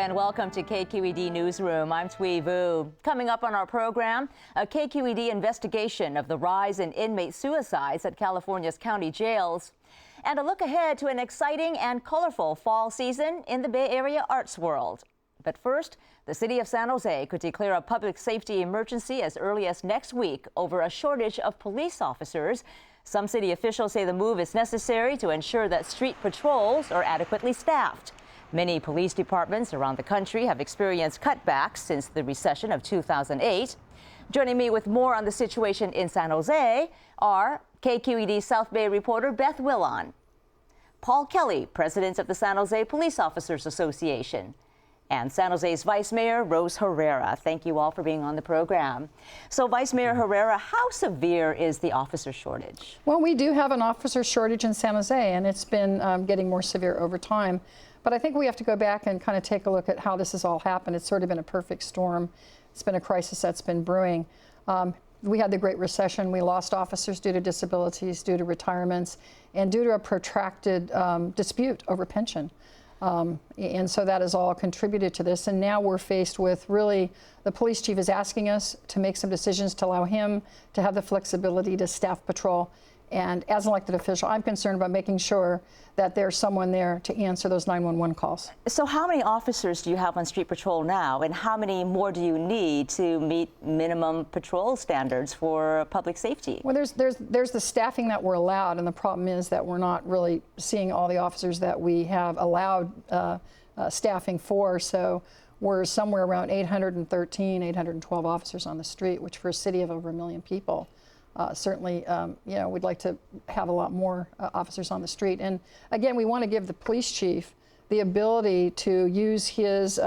and welcome to KQED Newsroom. I'm Thuy Vu. Coming up on our program, a KQED investigation of the rise in inmate suicides at California's county jails. And a look ahead to an exciting and colorful fall season in the Bay Area arts world. But first, the city of San Jose could declare a public safety emergency as early as next week over a shortage of police officers. Some city officials say the move is necessary to ensure that street patrols are adequately staffed. Many police departments around the country have experienced cutbacks since the recession of 2008. Joining me with more on the situation in San Jose are KQED South Bay reporter Beth Willon, Paul Kelly, president of the San Jose Police Officers Association, and San Jose's Vice Mayor Rose Herrera. Thank you all for being on the program. So, Vice Mayor Herrera, how severe is the officer shortage? Well, we do have an officer shortage in San Jose, and it's been getting more severe over time. But I think we have to go back and kind of take a look at how this has all happened. It's sort of been a perfect storm. It's been a crisis that's been brewing. We had the Great Recession. We lost officers due to disabilities, due to retirements, and due to a protracted dispute over pension. And so that has all contributed to this. And now we're faced with really, the police chief is asking us to make some decisions to allow him to have the flexibility to staff patrol. And as an elected official, I'm concerned about making sure that there's someone there to answer those 911 calls. So how many officers do you have on street patrol now, and how many more do you need to meet minimum patrol standards for public safety? Well, there's the staffing that we're allowed, and the problem is that we're not really seeing all the officers that we have allowed staffing for. So we're somewhere around 813, 812 officers on the street, which for a city of over 1 million people, certainly, you know, we'd like to have a lot more officers on the street. And again, we want to give the police chief the ability to use his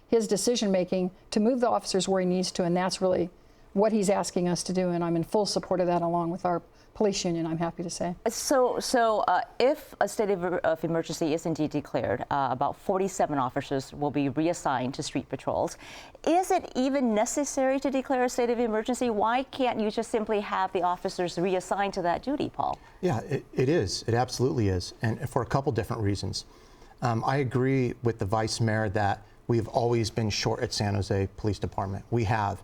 decision making to move the officers where he needs to, and that's really what he's asking us to do. And I'm in full support of that, along with our police union, I'm happy to say. So if a state of emergency is indeed declared, about 47 officers will be reassigned to street patrols. Is it even necessary to declare a state of emergency? Why can't you just simply have the officers reassigned to that duty, Paul? Yeah, it is. It absolutely is, and for a couple different reasons. I agree with the Vice Mayor that we've always been short at San Jose Police Department. We have.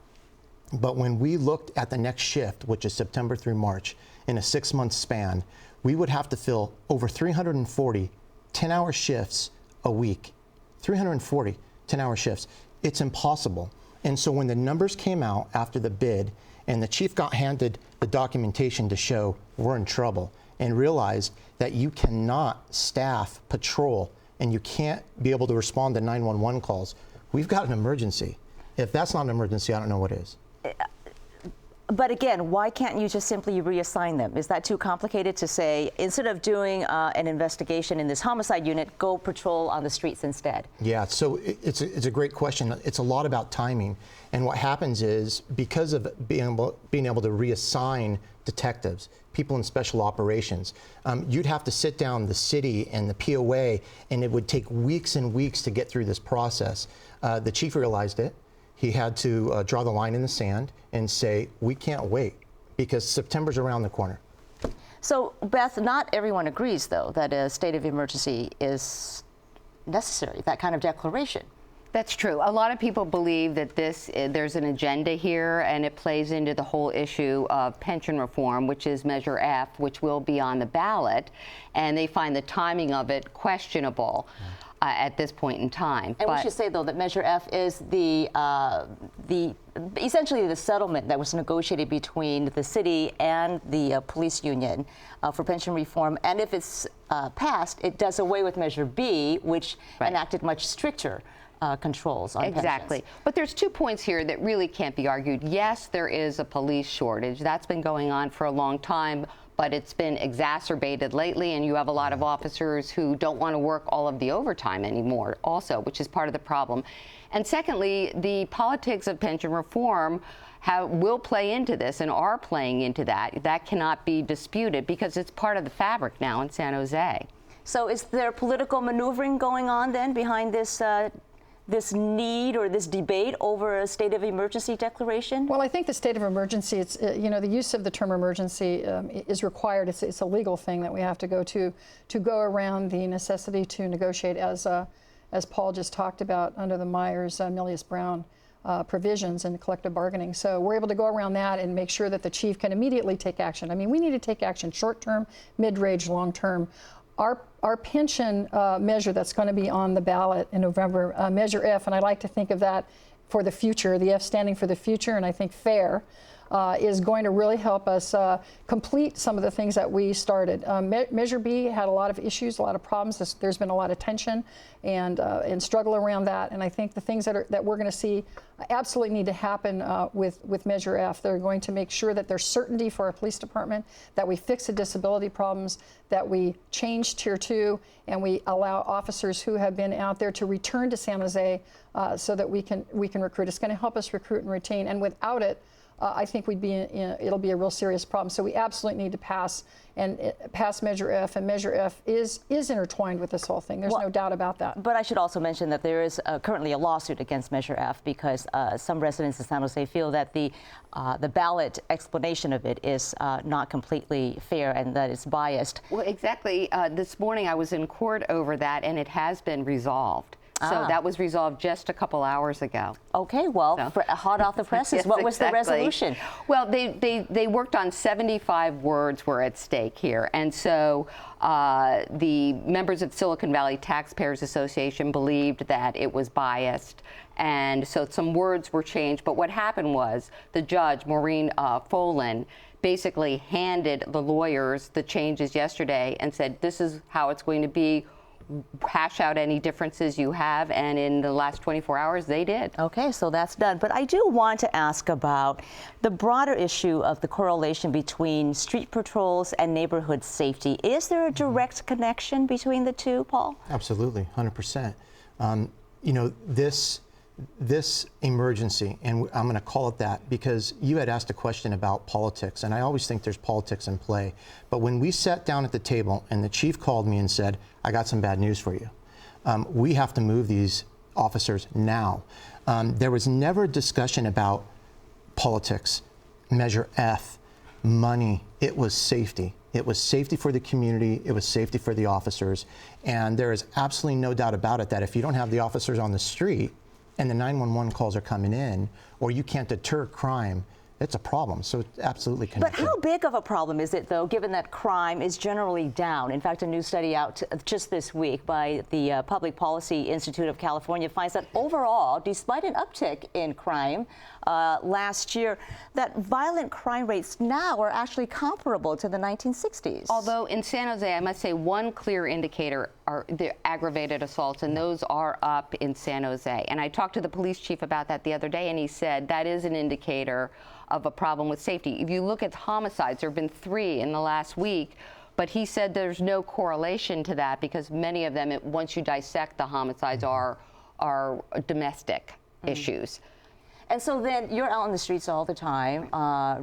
But when we looked at the next shift, which is September through March, in a 6-month span, we would have to fill over 340 10-hour shifts a week. 340 10-hour shifts. It's impossible. And so when the numbers came out after the bid and the chief got handed the documentation to show we're in trouble and realized that you cannot staff patrol and you can't be able to respond to 911 calls, we've got an emergency. If that's not an emergency, I don't know what is. But again, why can't you just simply reassign them? Is that too complicated to say, instead of doing an investigation in this homicide unit, go patrol on the streets instead? Yeah, so it's a great question. It's a lot about timing. And what happens is, because of being able to reassign detectives, people in special operations, you'd have to sit down the city and the POA, and it would take weeks and weeks to get through this process. The chief realized it. He had to draw the line in the sand and say, we can't wait, because September's around the corner. So, Beth, not everyone agrees, though, that a state of emergency is necessary, that kind of declaration. That's true. A lot of people believe that there's an agenda here, and it plays into the whole issue of pension reform, which is Measure F, which will be on the ballot, and they find the timing of it questionable. At this point in time. And we should say, though, that Measure F is essentially the settlement that was negotiated between the city and the police union for pension reform. And if it's passed, it does away with Measure B, which enacted much stricter controls on Exactly. pensions. But there's 2 points here that really can't be argued. Yes, there is a police shortage. That's been going on for a long time, but it's been exacerbated lately, and you have a lot of officers who don't want to work all of the overtime anymore also, which is part of the problem. And secondly, the politics of pension reform will play into this and are playing into that. That cannot be disputed because it's part of the fabric now in San Jose. So is there political maneuvering going on then behind this this need or this debate over a state of emergency declaration? Well, I think the state of emergency, it's, you know, the use of the term emergency is required. It's a legal thing that we have to go around the necessity to negotiate as as Paul just talked about, under the Myers-Milius-Brown provisions in collective bargaining. So we're able to go around that and make sure that the chief can immediately take action. I mean, we need to take action short-term, mid-range, long-term. Our pension measure that's going to be on the ballot in November, Measure F, and I like to think of that for the future, the F standing for the future, and I think fair, is going to really help us complete some of the things that we started. Measure B had a lot of issues, a lot of problems. There's been a lot of tension and struggle around that. And I think the things that we're going to see absolutely need to happen with Measure F. They're going to make sure that there's certainty for our police department, that we fix the disability problems, that we change Tier 2, and we allow officers who have been out there to return to San Jose so that we can recruit. It's going to help us recruit and retain. And without it, I think it'll be a real serious problem. So we absolutely need to pass Measure F, and Measure F is intertwined with this whole thing. There's no doubt about that. But I should also mention that there is currently a lawsuit against Measure F because some residents of San Jose feel that the ballot explanation of it is not completely fair and that it's biased. Well, exactly. This morning I was in court over that, and it has been resolved. So that was resolved just a couple hours ago. Okay, well, hot off the presses, Yes, what was exactly. the resolution? Well, they worked on 75 words were at stake here. And so the members of Silicon Valley Taxpayers Association believed that it was biased. And so some words were changed. But what happened was the judge, Maureen Folan, basically handed the lawyers the changes yesterday and said, this is how it's going to be. Hash out any differences you have, and in the last 24 hours they did. Okay, so that's done. But I do want to ask about the broader issue of the correlation between street patrols and neighborhood safety. Is there a direct connection between the two, Paul? Absolutely, 100%. You know, this emergency, and I'm going to call it that because you had asked a question about politics, and I always think there's politics in play. But when we sat down at the table and the chief called me and said, I got some bad news for you. We have to move these officers now. There was never a discussion about politics, Measure F, money. It was safety. It was safety for the community. It was safety for the officers. And there is absolutely no doubt about it that if you don't have the officers on the street and the 911 calls are coming in, or you can't deter crime, it's a problem. So it's absolutely connected. But how big of a problem is it, though, given that crime is generally down? In fact, a new study out just this week by the Public Policy Institute of California finds that overall, despite an uptick in crime last year, that violent crime rates now are actually comparable to the 1960s. Although in San Jose, I must say one clear indicator are the aggravated assaults, and those are up in San Jose. And I talked to the police chief about that the other day, and he said that is an indicator of a problem with safety. If you look at homicides, there have been 3 in the last week, but he said there's no correlation to that because many of them, once you dissect the homicides, are domestic issues. And so then you're out on the streets all the time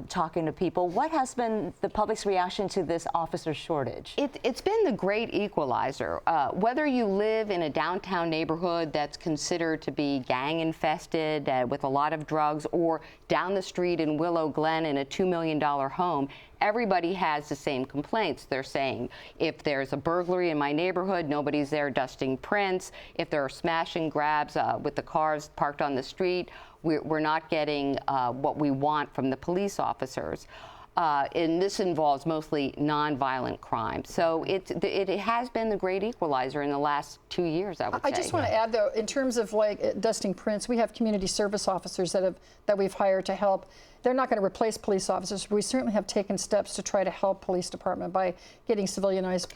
talking to people. What has been the public's reaction to this officer shortage? It's been the great equalizer. Whether you live in a downtown neighborhood that's considered to be gang infested with a lot of drugs, or down the street in Willow Glen in a $2 million home, everybody has the same complaints. They're saying, if there's a burglary in my neighborhood, nobody's there dusting prints. If there are smash and grabs with the cars parked on the street, we're not getting what we want from the police officers. And this involves mostly nonviolent crime. So it has been the great equalizer in the last 2 years, I would say. I just want to add, though, in terms of like dusting prints, we have community service officers that we've hired to help. They're not going to replace police officers. We certainly have taken steps to try to help police department by getting civilianized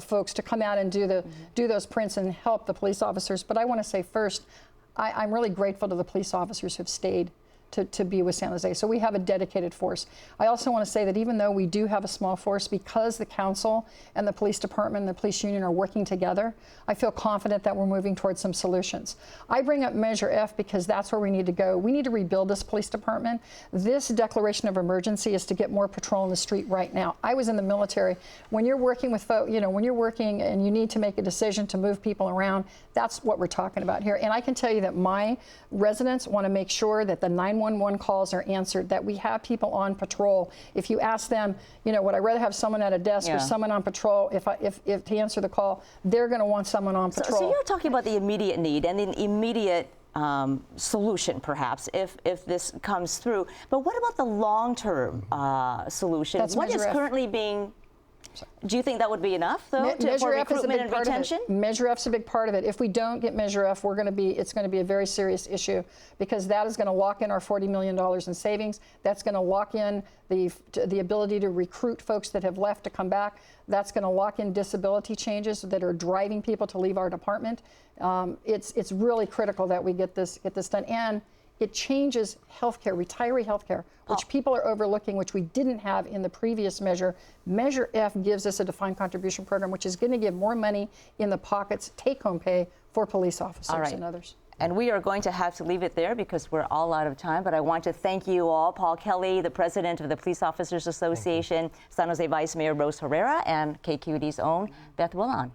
folks to come out and do those prints and help the police officers. But I want to say first, I'm really grateful to the police officers who have stayed to be with San Jose. So we have a dedicated force. I also want to say that even though we do have a small force, because the council and the police department and the police union are working together, I feel confident that we're moving towards some solutions. I bring up Measure F because that's where we need to go. We need to rebuild this police department. This declaration of emergency is to get more patrol in the street right now. I was in the military. When you're working with folks, when you're working and you need to make a decision to move people around, that's what we're talking about here. And I can tell you that my residents want to make sure that the 911 911 calls are answered, that we have people on patrol. If you ask them, you know, would I rather have someone at a desk or someone on patrol, if to answer the call, they're going to want someone on patrol. So you're talking about the immediate need and the immediate solution, perhaps, if this comes through. But what about the long-term solution? What is currently being... Do you think that would be enough, though, for recruitment and retention? Measure F's a big part of it. If we don't get Measure F, it's going to be a very serious issue, because that is going to lock in our $40 million in savings. That's going to lock in the ability to recruit folks that have left to come back. That's going to lock in disability changes that are driving people to leave our department. It's really critical that we get this done. And it changes healthcare, retiree healthcare, which people are overlooking, which we didn't have in the previous measure. Measure F gives us a defined contribution program, which is going to give more money in the pockets, take-home pay for police officers and others. And we are going to have to leave it there because we're all out of time. But I want to thank you all. Paul Kelly, the president of the Police Officers Association, San Jose Vice Mayor Rose Herrera, and KQED's own Beth Willon.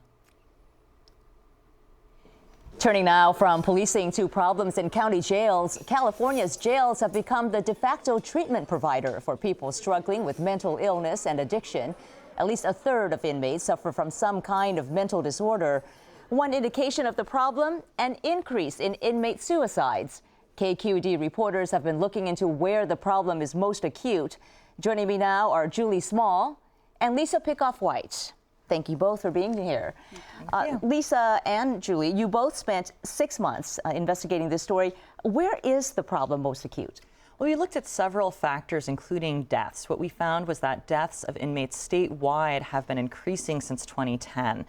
Turning now from policing to problems in county jails, California's jails have become the de facto treatment provider for people struggling with mental illness and addiction. At least a third of inmates suffer from some kind of mental disorder. One indication of the problem, an increase in inmate suicides. KQED reporters have been looking into where the problem is most acute. Joining me now are Julie Small and Lisa Pickoff-White. Thank you both for being here. Lisa and Julie, you both spent 6 months investigating this story. Where is the problem most acute? Well, we looked at several factors, including deaths. What we found was that deaths of inmates statewide have been increasing since 2010.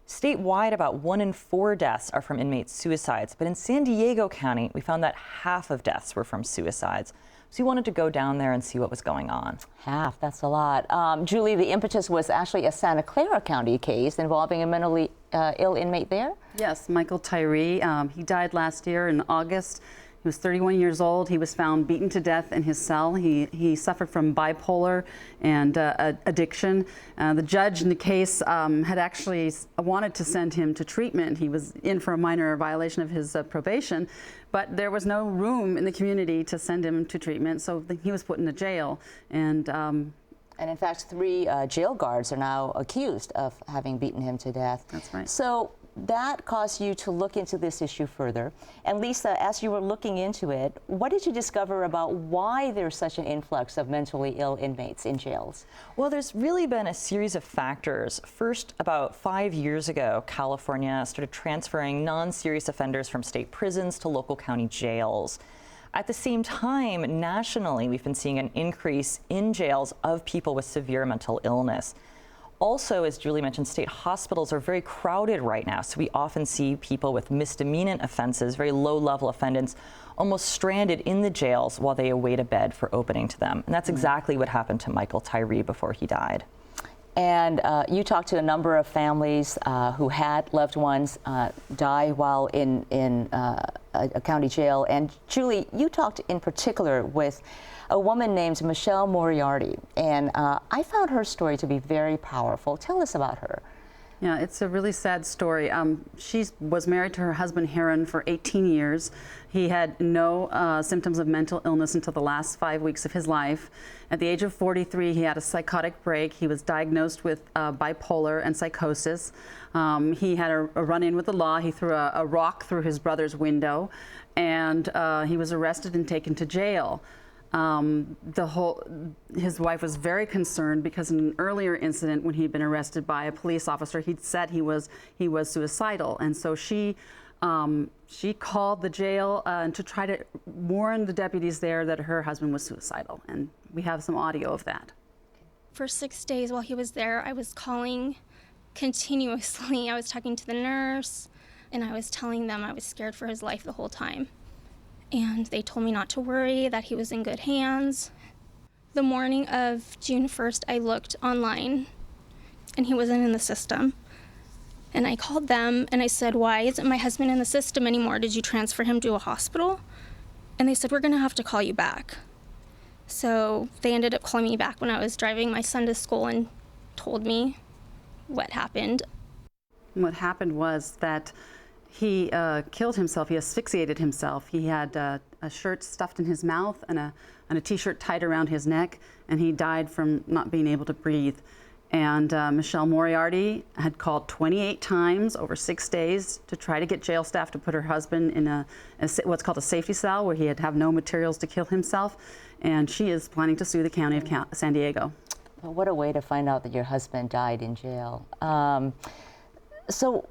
Statewide, about 1 in 4 deaths are from inmate suicides. But in San Diego County, we found that half of deaths were from suicides. So we wanted to go down there and see what was going on. Half, that's a lot. Julie, the impetus was actually a Santa Clara County case involving a mentally ill inmate there? Yes, Michael Tyree. He died last year in August. He was 31 years old. He was found beaten to death in his cell. He suffered from bipolar and addiction. The judge in the case had actually wanted to send him to treatment. He was in for a minor violation of his probation, but there was no room in the community to send him to treatment, so he was put into jail. And in fact, 3 jail guards are now accused of having beaten him to death. That's right. So that caused you to look into this issue further. And Lisa, as you were looking into it, what did you discover about why there's such an influx of mentally ill inmates in jails? Well, there's really been a series of factors. First, about 5 years ago, California started transferring non-serious offenders from state prisons to local county jails. At the same time, nationally, we've been seeing an increase in jails of people with severe mental illness. Also, as Julie mentioned, state hospitals are very crowded right now, so we often see people with misdemeanant offenses, very low-level offenders, almost stranded in the jails while they await a bed for opening to them. And that's exactly what happened to Michael Tyree before he died. And you talked to a number of families who had loved ones die while in a county jail. And Julie, you talked in particular with a woman named Michelle Moriarty, and I found her story to be very powerful. Tell us about her. Yeah, it's a really sad story. She was married to her husband, Herrera, for 18 years. He had no symptoms of mental illness until the last 5 weeks of his life. At the age of 43, he had a psychotic break. He was diagnosed with bipolar and psychosis. He had a run-in with the law. He threw a rock through his brother's window, and he was arrested and taken to jail. His wife was very concerned because in an earlier incident when he'd been arrested by a police officer, he'd said he was suicidal, and so she called the jail to try to warn the deputies there that her husband was suicidal, and we have some audio of that. For 6 days while he was there, I was calling continuously. I was talking to the nurse, and I was telling them I was scared for his life the whole time. And they told me not to worry, that he was in good hands. The morning of June 1st, I looked online, and he wasn't in the system. And I called them, and I said, why isn't my husband in the system anymore? Did you transfer him to a hospital? And they said, we're gonna have to call you back. So they ended up calling me back when I was driving my son to school and told me what happened. What happened was that He killed himself. He asphyxiated himself. He had a shirt stuffed in his mouth and a T-shirt tied around his neck, and he died from not being able to breathe. And Michelle Moriarty had called 28 times over 6 days to try to get jail staff to put her husband in what's called a safety cell, where he'd have no materials to kill himself. And she is planning to sue the county of San Diego. Well, what a way to find out that your husband died in jail. So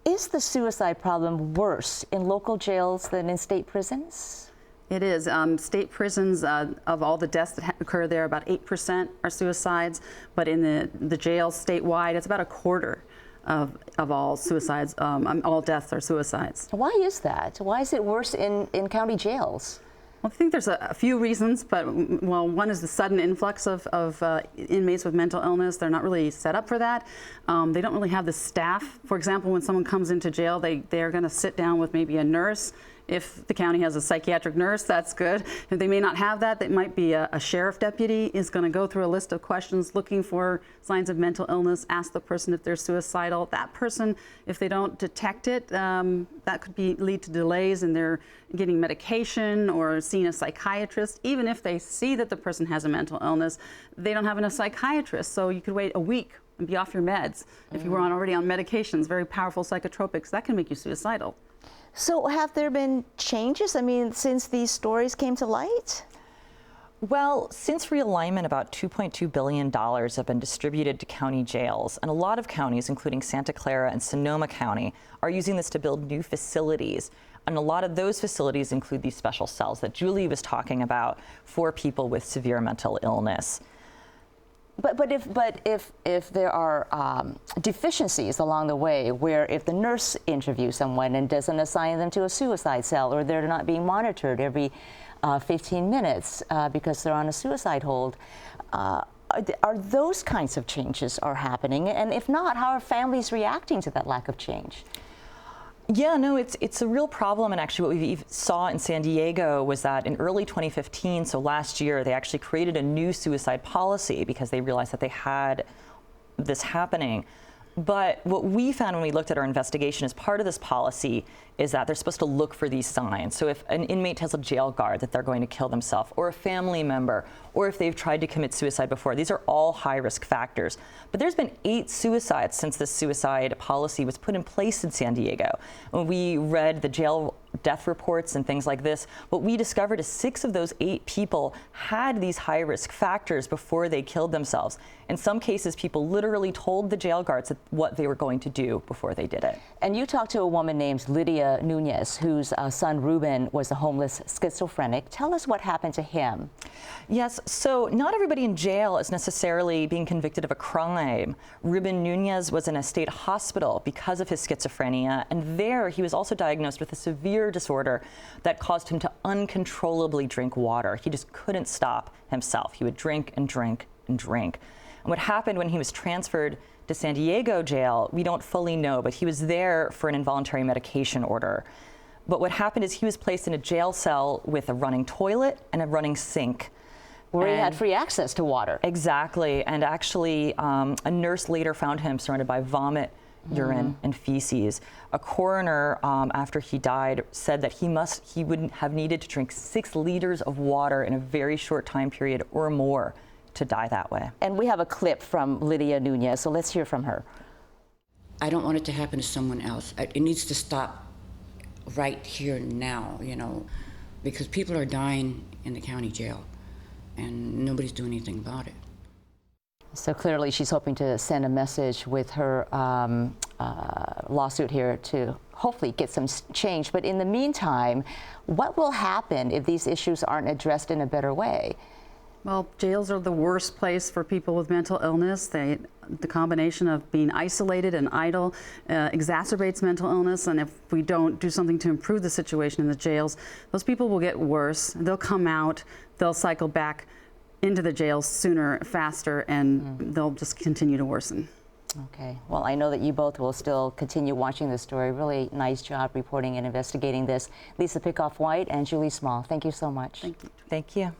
is the suicide problem worse in local jails than in state prisons? It is. State prisons, of all the deaths that occur there, about 8% are suicides, but in the jails statewide, it's about a quarter of all suicides, all deaths are suicides. Why is that? Why is it worse in county jails? Well, I think there's a few reasons, but well, one is the sudden influx of inmates with mental illness. They're not really set up for that. They don't really have the staff. For example, when someone comes into jail, they're going to sit down with maybe a nurse. If the county has a psychiatric nurse, that's good. If they may not have that, it might be a sheriff deputy is going to go through a list of questions looking for signs of mental illness, ask the person if they're suicidal. That person, if they don't detect it, that could lead to delays in their getting medication or seeing a psychiatrist. Even if they see that the person has a mental illness, they don't have enough psychiatrists, so you could wait a week and be off your meds. If you were already on medications, very powerful psychotropics, that can make you suicidal. So have there been changes, since these stories came to light? Well, since realignment, about $2.2 billion have been distributed to county jails, and a lot of counties, including Santa Clara and Sonoma County, are using this to build new facilities. And a lot of those facilities include these special cells that Julie was talking about for people with severe mental illness. But if there are deficiencies along the way, where if the nurse interviews someone and doesn't assign them to a suicide cell, or they're not being monitored every 15 minutes because they're on a suicide hold, are those kinds of changes are happening? And if not, how are families reacting to that lack of change? Yeah, no, it's a real problem, and actually what we saw in San Diego was that in early 2015, so last year, they actually created a new suicide policy because they realized that they had this happening. But what we found when we looked at our investigation as part of this policy is that they're supposed to look for these signs. So if an inmate tells a jail guard that they're going to kill themselves, or a family member, or if they've tried to commit suicide before, these are all high-risk factors. But there's been 8 suicides since this suicide policy was put in place in San Diego. When we read the jail death reports and things like this, what we discovered is 6 of those 8 people had these high-risk factors before they killed themselves. In some cases, people literally told the jail guards what they were going to do before they did it. And you talked to a woman named Lydia Nunez, whose son Ruben was a homeless schizophrenic. Tell us what happened to him. Yes, so not everybody in jail is necessarily being convicted of a crime. Ruben Nunez was in a state hospital because of his schizophrenia, and there he was also diagnosed with a severe disorder that caused him to uncontrollably drink water. He just couldn't stop himself. He would drink and drink and drink. And what happened when he was transferred to San Diego jail, we don't fully know, but he was there for an involuntary medication order. But what happened is he was placed in a jail cell with a running toilet and a running sink. Where he had free access to water. Exactly, and actually a nurse later found him surrounded by vomit, urine, and feces. A coroner, after he died, said that he wouldn't have needed to drink 6 liters of water in a very short time period or more to die that way. And we have a clip from Lydia Nunez, so let's hear from her. I don't want it to happen to someone else. It needs to stop right here now, because people are dying in the county jail and nobody's doing anything about it. So clearly she's hoping to send a message with her lawsuit here to hopefully get some change. But in the meantime, what will happen if these issues aren't addressed in a better way? Well, jails are the worst place for people with mental illness. The combination of being isolated and idle exacerbates mental illness, and if we don't do something to improve the situation in the jails, those people will get worse. They'll come out, they'll cycle back into the jails sooner, faster, and they'll just continue to worsen. Okay. Well, I know that you both will still continue watching this story. Really nice job reporting and investigating this. Lisa Pickoff-White and Julie Small, thank you so much. Thank you. Thank you.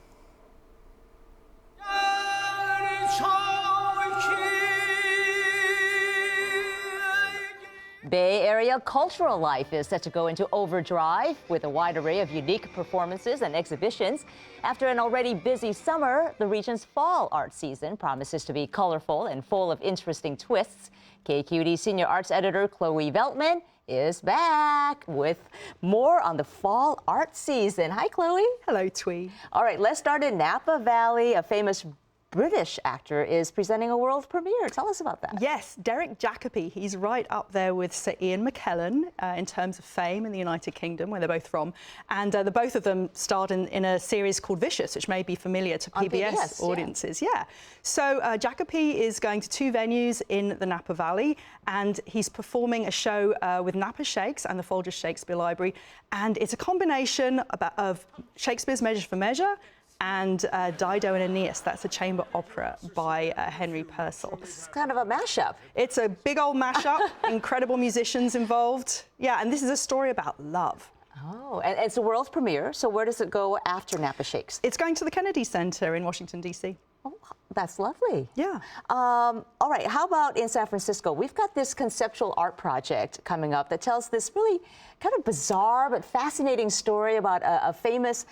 Bay Area cultural life is set to go into overdrive with a wide array of unique performances and exhibitions. After an already busy summer, the region's fall art season promises to be colorful and full of interesting twists. KQED senior arts editor Chloe Veltman is back with more on the fall art season. Hi, Chloe. Hello, Twee. All right, let's start in Napa Valley. A famous British actor is presenting a world premiere. Tell us about that. Yes, Derek Jacobi. He's right up there with Sir Ian McKellen in terms of fame in the United Kingdom, where they're both from. And the both of them starred in a series called Vicious, which may be familiar to PBS audiences. Yeah. So Jacobi is going to 2 venues in the Napa Valley, and he's performing a show with Napa Shakes and the Folgers Shakespeare Library. And it's a combination of Shakespeare's Measure for Measure and Dido and Aeneas. That's a chamber opera by Henry Purcell. It's kind of a mashup. It's a big old mashup, incredible musicians involved. Yeah, and this is a story about love. Oh, and it's a world premiere, so where does it go after Napa Shakes? It's going to the Kennedy Center in Washington, D.C. Oh, that's lovely. Yeah. All right, how about in San Francisco? We've got this conceptual art project coming up that tells this really kind of bizarre but fascinating story about a famous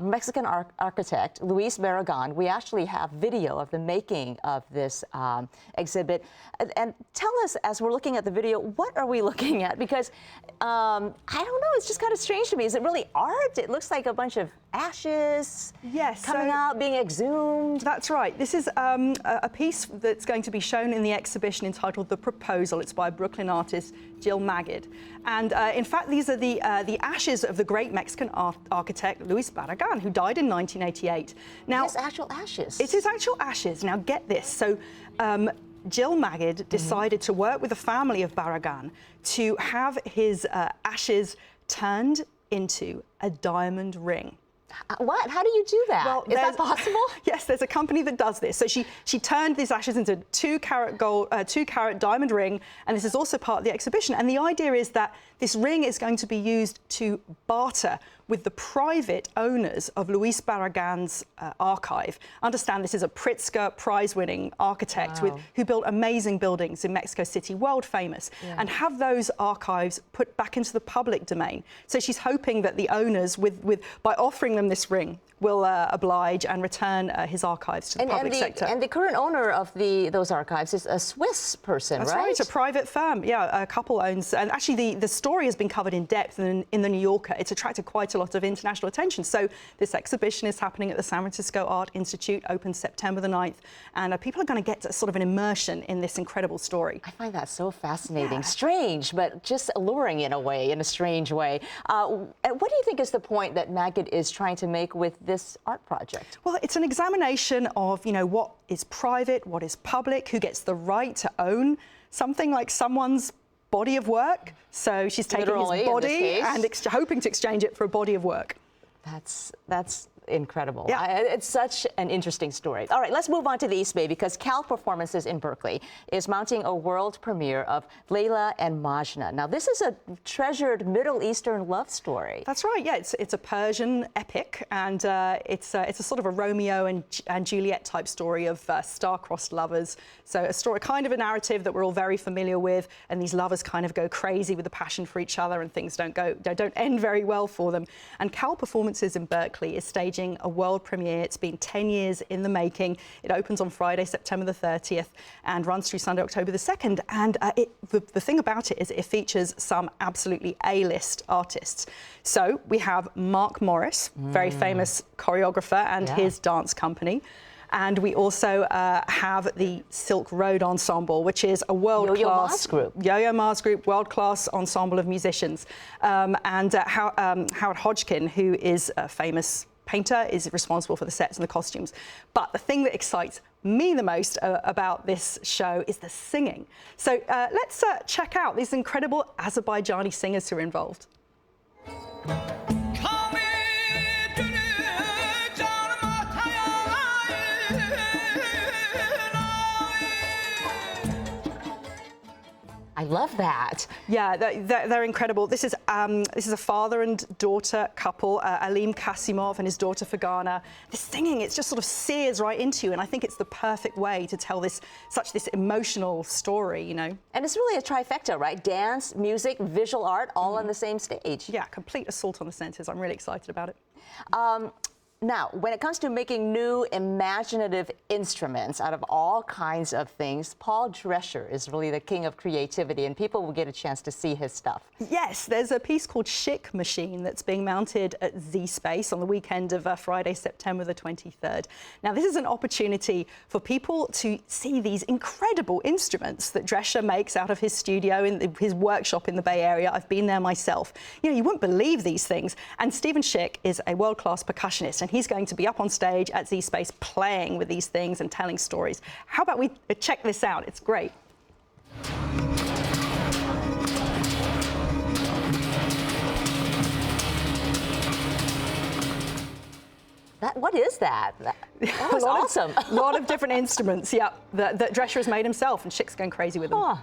Mexican architect, Luis Barragan. We actually have video of the making of this exhibit. And tell us, as we're looking at the video, what are we looking at? Because I don't know, it's just kind of strange to me. Is it really art? It looks like a bunch of ashes coming out, being exhumed. That's right. This is a piece that's going to be shown in the exhibition entitled The Proposal. It's by Brooklyn artist Jill Magid. And in fact, these are the ashes of the great Mexican architect Luis Barragan, who died in 1988. Now, it's actual ashes. It is actual ashes. Now, get this. So, Jill Magid decided to work with the family of Barragan to have his ashes turned into a diamond ring. What? How do you do that? Well, is that possible? Yes, there's a company that does this. So she turned these ashes into 2-carat gold, 2-carat diamond ring, and this is also part of the exhibition. And the idea is that this ring is going to be used to barter with the private owners of Luis Barragan's archive. Understand this is a Pritzker prize-winning architect who built amazing buildings in Mexico City, world famous, and have those archives put back into the public domain. So she's hoping that the owners, by offering them this ring, will oblige and return his archives to the public sector. And the current owner of those archives is a Swiss person, That's right, a private firm. Yeah, a couple owns. And actually, the story has been covered in depth in the New Yorker. It's attracted quite a lot of international attention. So this exhibition is happening at the San Francisco Art Institute, opens September the 9th. And people are going to get sort of an immersion in this incredible story. I find that so fascinating. Strange, but just alluring in a way, in a strange way. What do you think is the point that Magid is trying to make with this art project? Well, it's an examination of, what is private, what is public, who gets the right to own something like someone's body of work. So she's taking his body and hoping to exchange it for a body of work. That's incredible. Yeah. It's such an interesting story. All right, let's move on to the East Bay, because Cal Performances in Berkeley is mounting a world premiere of Layla and Majnun. Now, this is a treasured Middle Eastern love story. That's right. Yeah, it's a Persian epic, and it's a sort of a Romeo and Juliet type story of star-crossed lovers. So a story, kind of a narrative that we're all very familiar with, and these lovers kind of go crazy with the passion for each other, and things don't end very well for them. And Cal Performances in Berkeley is staging a world premiere. It's been 10 years in the making. It opens on Friday, September the 30th, and runs through Sunday, October the 2nd. And the thing about it is it features some absolutely A-list artists. So we have Mark Morris, very famous choreographer, and his dance company. And we also have the Silk Road Ensemble, which is a world-class Yo-Yo Ma's group, world-class ensemble of musicians. And Howard Hodgkin, who is a famous painter, is responsible for the sets and the costumes. But the thing that excites me the most about this show is the singing. So let's check out these incredible Azerbaijani singers who are involved. I I love that. Yeah, they're incredible. This is a father and daughter couple, Aleem Kasimov and his daughter Fagana. The singing, it's just sort of sears right into you, and I think it's the perfect way to tell this emotional story, you know. And it's really a trifecta, right? Dance, music, visual art, all on the same stage. Yeah, complete assault on the senses. I'm really excited about it. Now, when it comes to making new imaginative instruments out of all kinds of things, Paul Drescher is really the king of creativity, and people will get a chance to see his stuff. Yes, there's a piece called Chic Machine that's being mounted at Z Space on the weekend of Friday, September the 23rd. Now, this is an opportunity for people to see these incredible instruments that Drescher makes out of his studio in his workshop in the Bay Area. I've been there myself. You know, you wouldn't believe these things. And Stephen Schick is a world-class percussionist, and he's going to be up on stage at Z Space playing with these things and telling stories. How about we check this out? It's great. What is that? That was awesome. A lot of different instruments, yeah, that Drescher has made himself, and Schick's going crazy with them.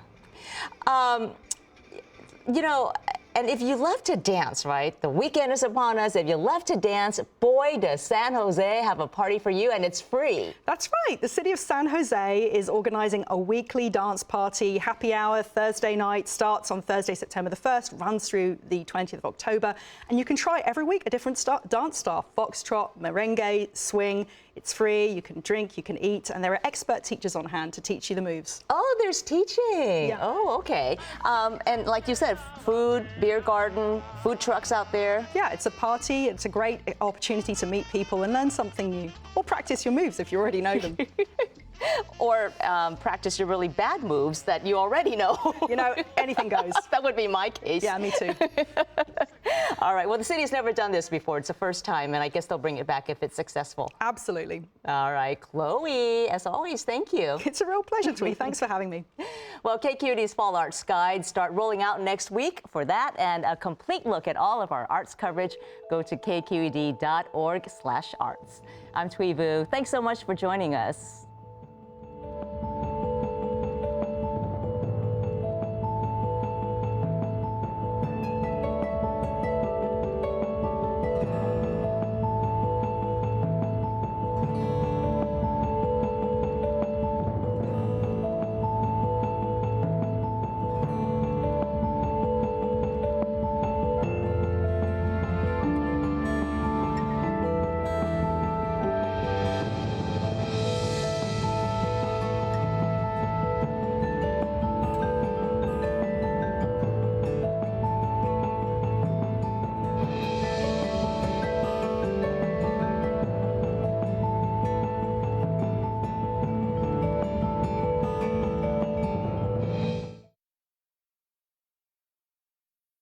You know, and if you love to dance, right? The weekend is upon us. If you love to dance, boy, does San Jose have a party for you, and it's free. That's right. The city of San Jose is organizing a weekly dance party. Happy hour Thursday night starts on Thursday, September the 1st, runs through the 20th of October. And you can try every week a different dance style, foxtrot, merengue, swing. It's free, you can drink, you can eat, and there are expert teachers on hand to teach you the moves. Oh, there's teaching. Yeah. Oh, okay. And like you said, food, beer garden, food trucks out there. Yeah, it's a party. It's a great opportunity to meet people and learn something new. Or practice your moves if you already know them. Or practice your really bad moves that you already know. You know, anything goes. That would be my case. Yeah, me too. All right, well, the city's never done this before. It's the first time, and I guess they'll bring it back if it's successful. Absolutely. All right, Chloe, as always, thank you. It's a real pleasure, Twee. Thanks for having me. Well, KQED's Fall Arts Guides start rolling out next week. For that and a complete look at all of our arts coverage, go to kqed.org/arts. I'm Twee Vu. Thanks so much for joining us.